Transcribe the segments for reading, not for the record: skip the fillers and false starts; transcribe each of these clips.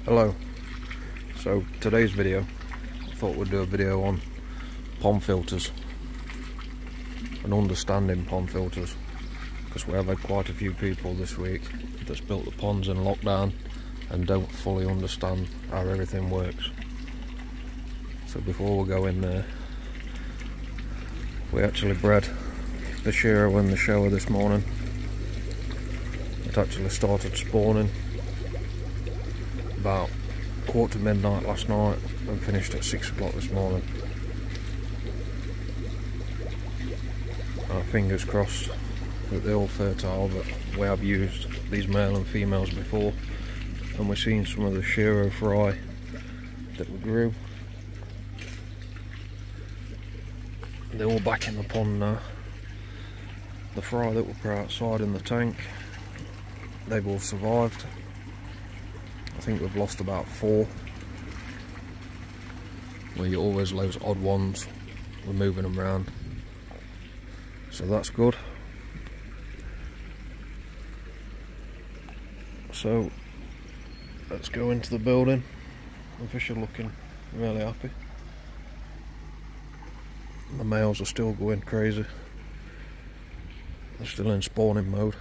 Hello. So today's video, I thought we'd do a video on pond filters and understanding pond filters, because we have had quite a few people this week that's built the ponds in lockdown and don't fully understand how everything works. So before we go in there, we actually bred the Shiro in the shower this morning. It actually started spawning about 1:45 last night and finished at 6 o'clock this morning. Fingers crossed that they're all fertile, but we have used these male and females before, and we're seeing some of the Shiro fry that we grew. They're all back in the pond now. The fry that we put outside in the tank, they've all survived. I think we've lost about 4. Well, you always lose odd ones, we're moving them around, so that's good. So let's go into the building. The fish are looking really happy. The males are still going crazy. They're still in spawning mode.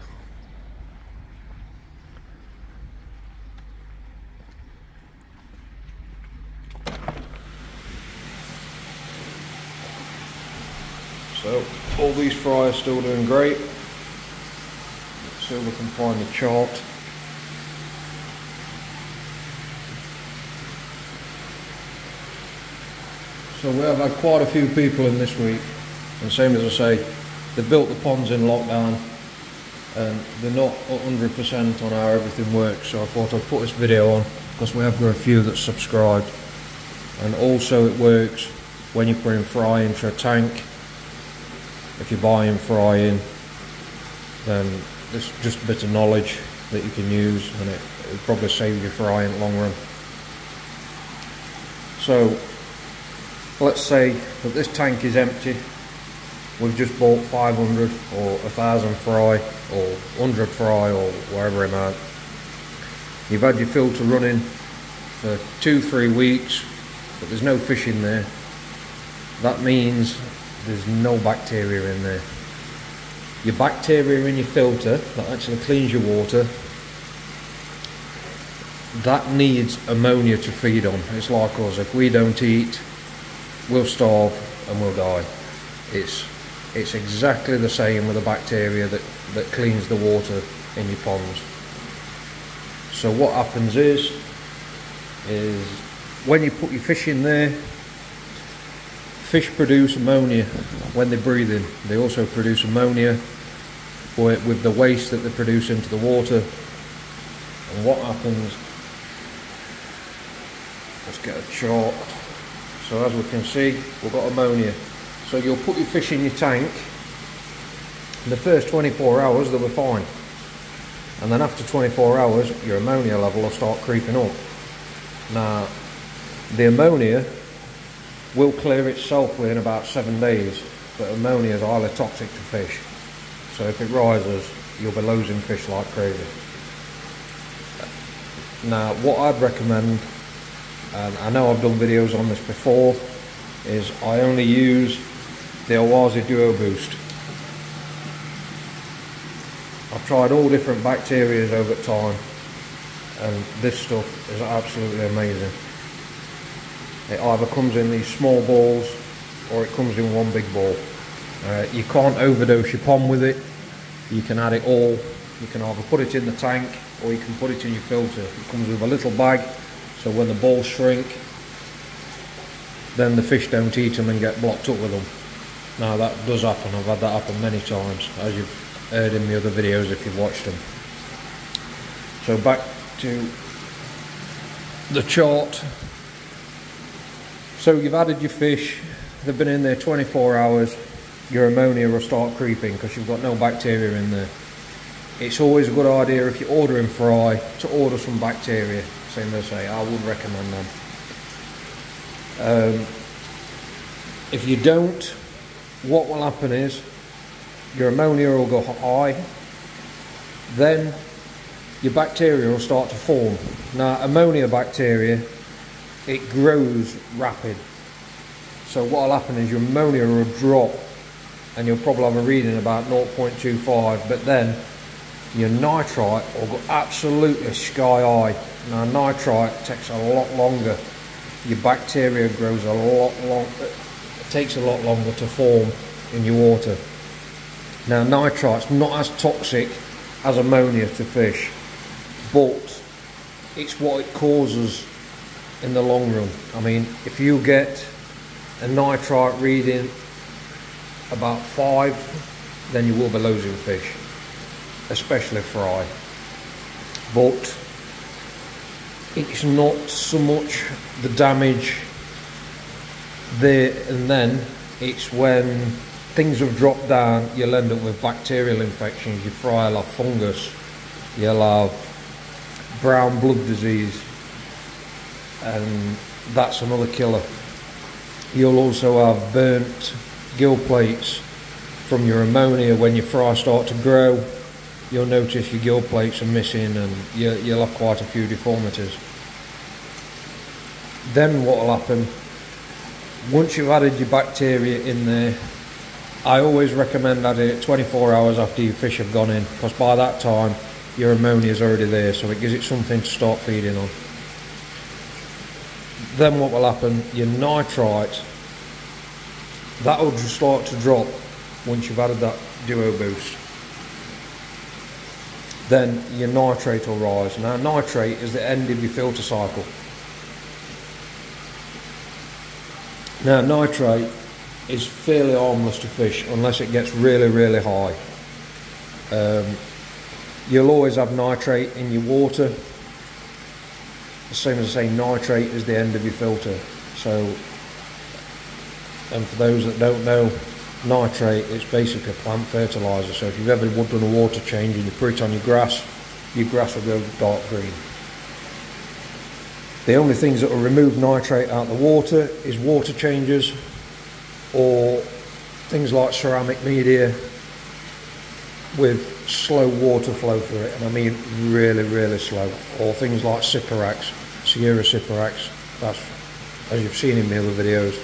So all these fry are still doing great. Let's see if we can find the chart. So we have had quite a few people in this week, and same as I say, they built the ponds in lockdown and they're not 100% on how everything works, so I thought I'd put this video on because we have got a few that subscribed. And also it works when you're putting fry into a tank. If you're buying fry in, then it's just a bit of knowledge that you can use, and it'll probably save you fry in the long run. So let's say that this tank is empty. We've just bought 500 or 1,000 fry or 100 fry or whatever amount. You've had your filter running for 2-3 weeks, but there's no fish in there. That means there's no bacteria in there. Your bacteria in your filter that actually cleans your water, that needs ammonia to feed on. It's like us, if we don't eat, we'll starve and we'll die. It's exactly the same with the bacteria that cleans the water in your ponds. So what happens is when you put your fish in there, fish produce ammonia when they breathe in. They also produce ammonia with the waste that they produce into the water. And what happens, let's get a chart. So as we can see, we've got ammonia. So you'll put your fish in your tank. In the first 24 hours they were fine, and then after 24 hours your ammonia level will start creeping up. Now the ammonia will clear itself within about 7 days, but ammonia is highly toxic to fish. So if it rises, you'll be losing fish like crazy. Now what I'd recommend, and I know I've done videos on this before, is I only use the Awazi Duo Boost. I've tried all different bacteria over time, and this stuff is absolutely amazing. It either comes in these small balls or it comes in one big ball. You can't overdose your pond with it. You can add it all. You can either put it in the tank or you can put it in your filter. It comes with a little bag, so when the balls shrink, then the fish don't eat them and get blocked up with them. Now that does happen, I've had that happen many times, as you've heard in the other videos if you've watched them. So back to the chart. So you've added your fish, they've been in there 24 hours, your ammonia will start creeping because you've got no bacteria in there. It's always a good idea if you're ordering fry to order some bacteria, same as I say, I would recommend them. If you don't, what will happen is your ammonia will go high, then your bacteria will start to form. Now, ammonia bacteria, it grows rapid. So what'll happen is your ammonia will drop, and you'll probably have a reading about 0.25, but then your nitrite will go absolutely sky high. Now, nitrite takes a lot longer. Your bacteria grows a lot longer. It takes a lot longer to form in your water. Now, nitrite's not as toxic as ammonia to fish, but it's what it causes in the long run. I mean, if you get a nitrite reading about 5, then you will be losing fish, especially fry. But it's not so much the damage there and then, it's when things have dropped down, you'll end up with bacterial infections. Your fry will have fungus, you'll have brown blood disease, and that's another killer. You'll also have burnt gill plates from your ammonia. When your fry start to grow, you'll notice your gill plates are missing, and you'll have quite a few deformities. Then what will happen, once you've added your bacteria in there, I always recommend adding it 24 hours after your fish have gone in, because by that time your ammonia is already there, so it gives it something to start feeding on. Then what will happen, your nitrite, that will just start to drop once you've added that Duo Boost. Then your nitrate will rise. Now, nitrate is the end of your filter cycle. Now, nitrate is fairly harmless to fish unless it gets really, really high. You'll always have nitrate in your water. The same as I say, nitrate is the end of your filter. So, and for those that don't know, nitrate is basically a plant fertiliser. So if you've ever done a water change and you put it on your grass will go dark green. The only things that will remove nitrate out of the water is water changes, or things like ceramic media with slow water flow through it, and I mean really, really slow, or things like Cyperax, Sierra Cyperax. That's, as you've seen in the other videos,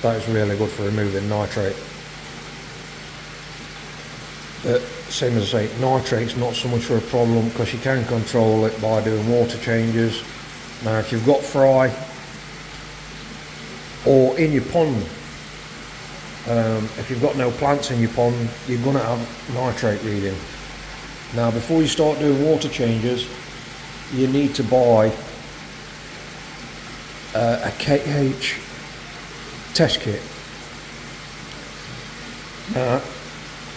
that is really good for removing nitrate. But same as I say, nitrate's not so much of a problem because you can control it by doing water changes. Now, if you've got fry or in your pond, if you've got no plants in your pond, you're going to have nitrate reading. Now, before you start doing water changes, you need to buy a KH test kit. Now,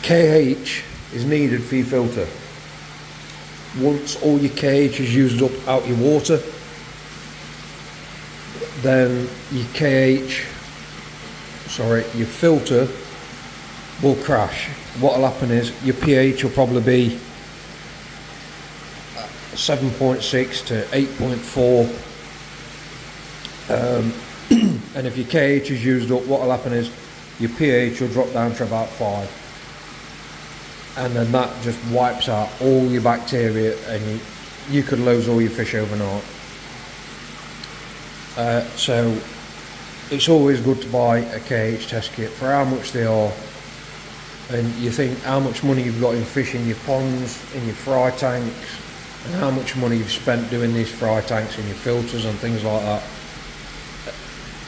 KH is needed for your filter. Once all your KH is used up out your water, then your your filter will crash. What will happen is your pH will probably be 7.6 to 8.4, and if your KH is used up, what will happen is your pH will drop down to about 5, and then that just wipes out all your bacteria, and you could lose all your fish overnight. So it's always good to buy a KH test kit for how much they are, and you think how much money you've got in fish in your ponds, in your fry tanks, and how much money you've spent doing these fry tanks in your filters and things like that.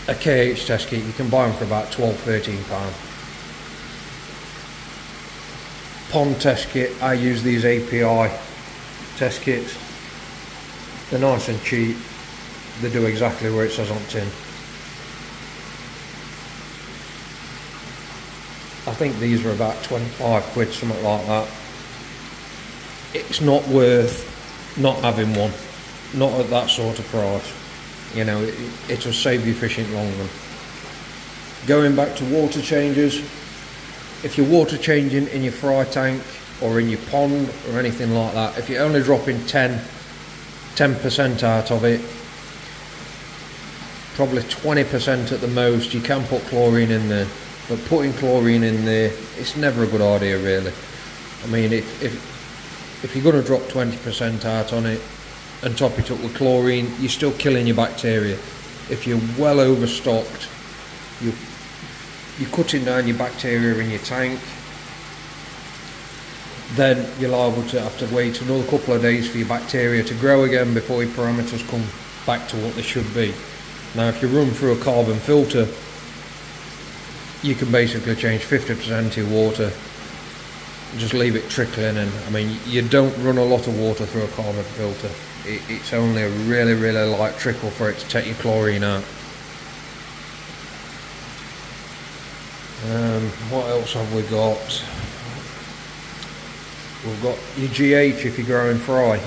A KH test kit, you can buy them for about £12–13. Pond test kit, I use these API test kits. They're nice and cheap. They do exactly where it says on tin. I think these were about 25 quid, something like that. It's not worth not having one, not at that sort of price. You know, it will save you fishing long run. Going back to water changes, if you're water changing in your fry tank or in your pond or anything like that, if you're only dropping 10% out of it, probably 20% at the most, you can put chlorine in there. But putting chlorine in there, it's never a good idea really. I mean, if you're going to drop 20% out on it, and top it up with chlorine, you're still killing your bacteria. If you're well overstocked, you're cutting down your bacteria in your tank, then you're liable to have to wait another couple of days for your bacteria to grow again before your parameters come back to what they should be. Now if you run through a carbon filter, you can basically change 50% of your water, just leave it trickling in. I mean, you don't run a lot of water through a carbon filter. It's only a really, really light trickle for it to take your chlorine out. What else have we got? We've got your GH if you're growing fry.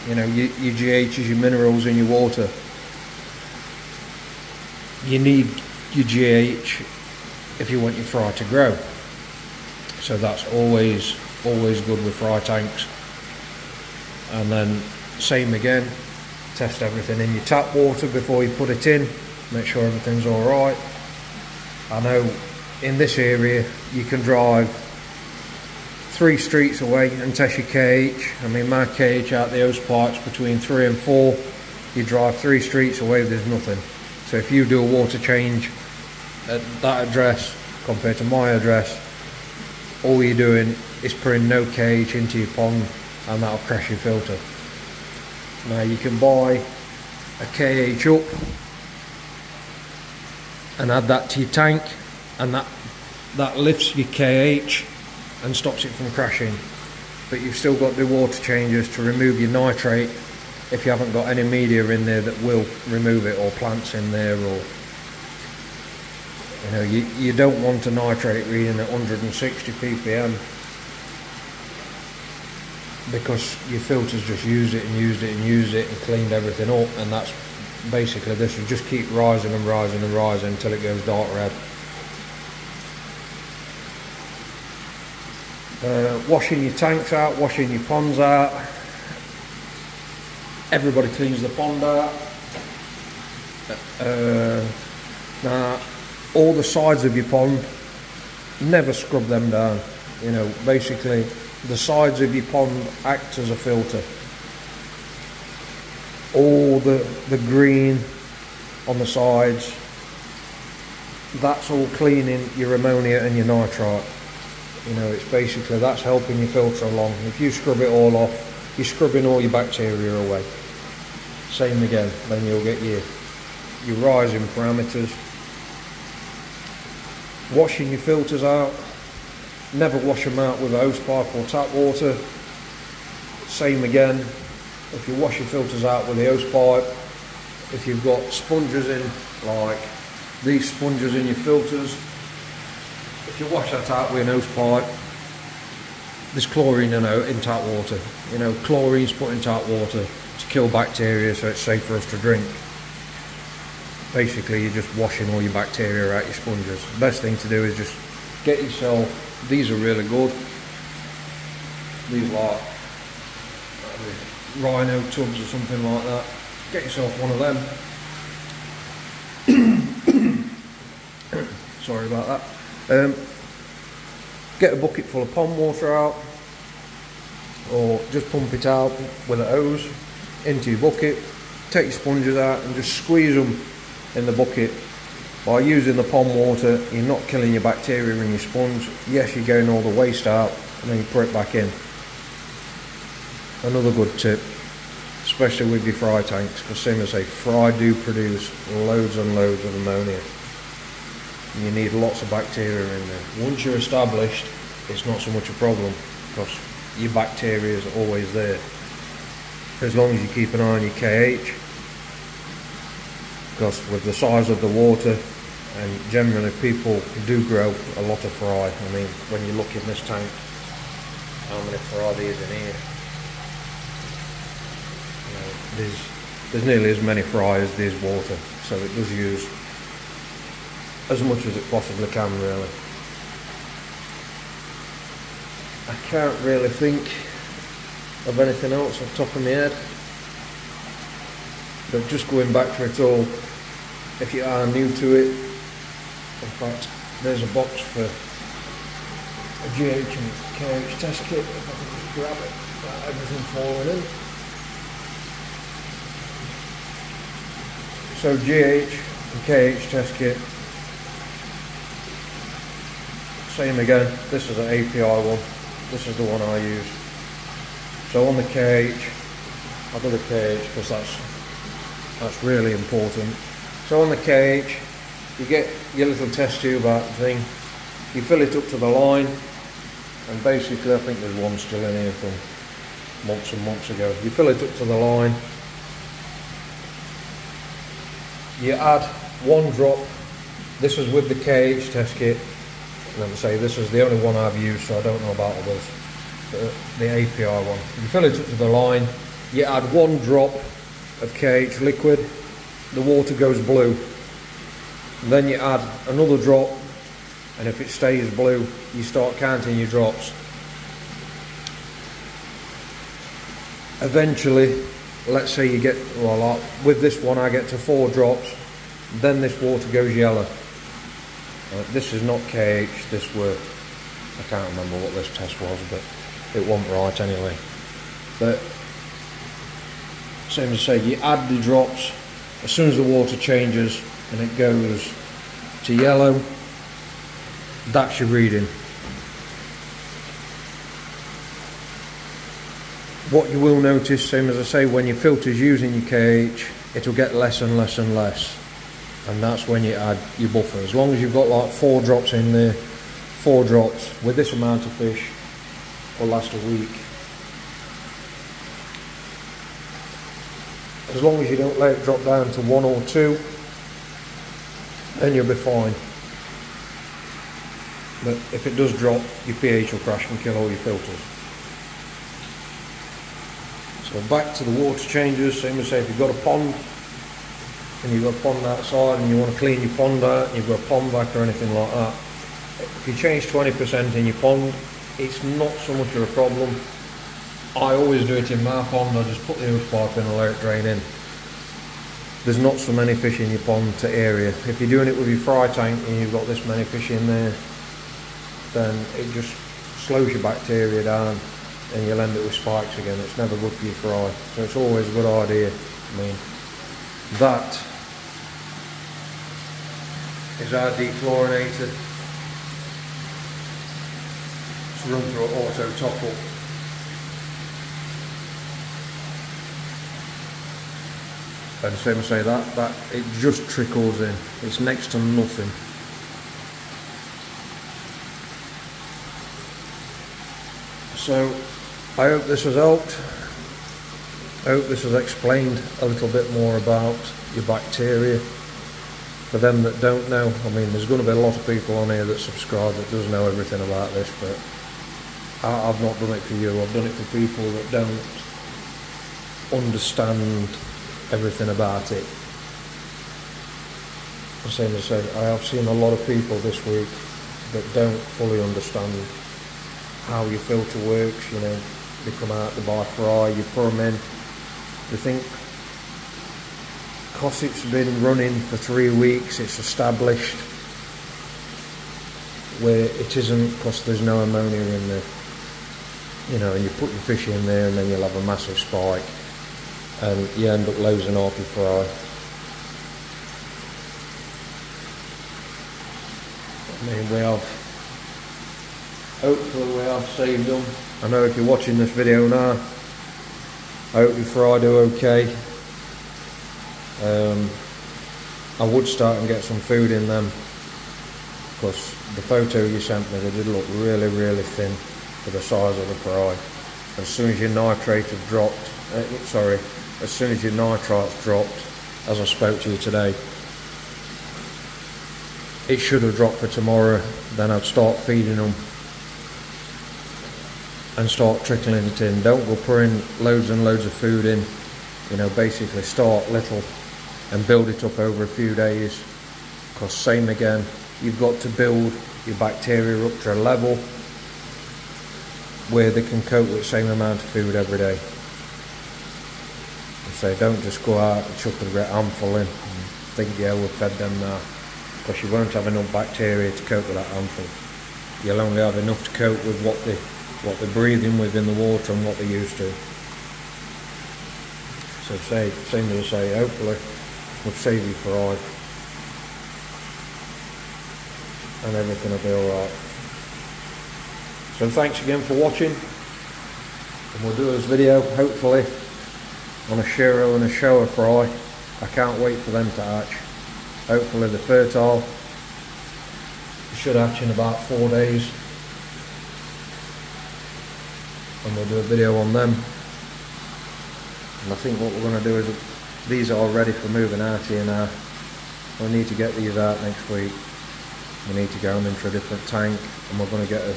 You know, your GH is your minerals in your water. You need your GH if you want your fry to grow. So that's always good with fry tanks. And then same again, test everything in your tap water before you put it in, make sure everything's alright. I know in this area you can drive 3 streets away and test your KH. I mean, my KH out the hose pipes between 3 and 4, you drive 3 streets away, there's nothing. So if you do a water change at that address compared to my address, all you're doing is putting no KH into your pond, and that'll crash your filter. Now you can buy a KH up and add that to your tank, and that lifts your KH and stops it from crashing. But you've still got the water changes to remove your nitrate if you haven't got any media in there that will remove it, or plants in there, or you know, you don't want a nitrate reading at 160 ppm, because your filters just used it and used it and used it and cleaned everything up, and that's basically, this will just keep rising and rising and rising until it goes dark red. Washing your tanks out, washing your ponds out. Everybody cleans the pond out. Now all the sides of your pond, never scrub them down. You know, basically the sides of your pond act as a filter. All the green on the sides, that's all cleaning your ammonia and your nitrite. You know, it's basically, that's helping you filter along. If you scrub it all off, you're scrubbing all your bacteria away. Same again, then you'll get your rising parameters. Washing your filters out, never wash them out with a hose pipe or tap water. Same again, if you wash your filters out with the hose pipe, if you've got sponges in, like these sponges in your filters, if you wash that out with an hose pipe, there's chlorine in tap water. You know, chlorine's put in tap water to kill bacteria, so it's safe for us to drink. Basically, you're just washing all your bacteria out your sponges. The best thing to do is just get yourself, these are really good, these like Rhino tubs or something like that. Get yourself one of them. Sorry about that. Get a bucket full of pond water out, or just pump it out with a hose into your bucket. Take your sponges out and just squeeze them in the bucket. By using the pond water, you're not killing your bacteria in your sponge. Yes, you're getting all the waste out, and then you put it back in. Another good tip, especially with your fry tanks, because same as I say, fry do produce loads and loads of ammonia. And you need lots of bacteria in there. Once you're established, it's not so much a problem, because your bacteria is always there. As long as you keep an eye on your KH, because with the size of the water, and generally people do grow a lot of fry. I mean, when you look in this tank, how many fry there is in here? You know, there's nearly as many fry as there's water, so it does use as much as it possibly can, really. I can't really think of anything else off the top of my head, but just going back to it all, if you are new to it, in fact there's a box for a GH and KH test kit, if I can just grab it without everything falling in. So GH and KH test kit. Same again, this is an API one. This is the one I use. So on the KH, I'll do the KH because that's really important. So on the KH, you get your little test tube out thing, you fill it up to the line, and basically I think there's one still in here from months and months ago. You fill it up to the line, you add 1 drop, this is with the KH test kit, and as I say, this is the only one I've used, so I don't know about others, the API one. You fill it up to the line, you add 1 drop of KH liquid, the water goes blue. And then you add another drop, and if it stays blue, you start counting your drops. Eventually, let's say you get, well, with this one I get to 4 drops, then this water goes yellow. This is not KH, this were, I can't remember what this test was, but it wasn't right anyway. But, same as I say, you add the drops, as soon as the water changes and it goes to yellow, that's your reading. What you will notice, same as I say, when your filter's using your KH, it'll get less and less and less, and that's when you add your buffer. As long as you've got like 4 drops in there, 4 drops with this amount of fish will last a week. As long as you don't let it drop down to 1 or 2, then you'll be fine. But if it does drop, your pH will crash and kill all your filters. So back to the water changes. Same as say, if you've got a pond and you've got a pond outside and you want to clean your pond out, and you've got a pond vac or anything like that, if you change 20% in your pond, it's not so much of a problem. I always do it in my pond. I just put the hose pipe in and let it drain in. There's not so many fish in your pond to area. If you're doing it with your fry tank and you've got this many fish in there, then it just slows your bacteria down and you'll end up with spikes again. It's never good for your fry. So it's always a good idea. I mean, that is our dechlorinator. It's run through an auto top up. And same as say that it just trickles in. It's next to nothing. So I hope this has helped. I hope this has explained a little bit more about your bacteria. For them that don't know, I mean, there's going to be a lot of people on here that subscribe that doesn't know everything about this, but I've not done it for you. I've done it for people that don't understand everything about it. The same as I said, I have seen a lot of people this week that don't fully understand how your filter works. You know, they come out, they buy fry, you pour them in, they think because it's been running for 3 weeks, it's established, where it isn't, because there's no ammonia in there. You know, and you put your fish in there and then you'll have a massive spike and you end up losing off your fry. I mean, hopefully we have saved them. I know if you're watching this video now, I hope your fry do okay. I would start and get some food in them, because the photo you sent me, they did look really, really thin for the size of the fry. As soon as your nitrate have dropped, as soon as your nitrites dropped, as I spoke to you today, it should have dropped for tomorrow. Then I'd start feeding them and start trickling it in. Don't go pouring loads and loads of food in. You know, basically start little and build it up over a few days, because same again, you've got to build your bacteria up to a level where they can cope with the same amount of food every day. So don't just go out and chuck a great handful in and think, yeah, we've fed them now, because you won't have enough bacteria to cope with that handful. You'll only have enough to cope with what they're breathing with in the water and what they're used to. So same as I say, hopefully would save you fried, and everything will be alright. So thanks again for watching, and we'll do this video hopefully on a Shiro and a Showa fry. I can't wait for them to hatch. Hopefully they're fertile. They should hatch in about 4 days, and we'll do a video on them. And I think what we're going to do is, these are ready for moving out here now. We need to get these out next week. We need to go them into a different tank, and we're going to get a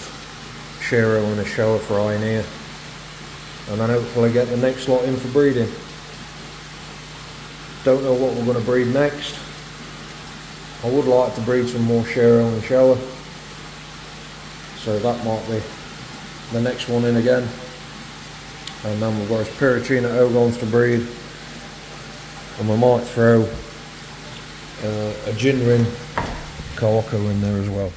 Shiro and a Showa fry in here, and then hopefully get the next lot in for breeding. Don't know what we're going to breed next. I would like to breed some more Shiro and Showa, so that might be the next one in again. And then we've got a Perugina Ogons to breed, and we might throw a Jinrin Kaoko in there as well.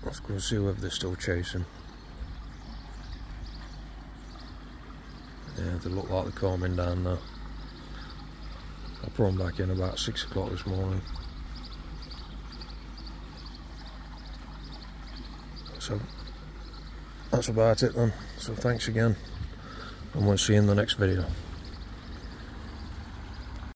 Let's go see whether they're still chasing. Yeah, they look like they're calming down now. I put them back in about 6 o'clock this morning. So that's about it then. So thanks again, and we'll see you in the next video.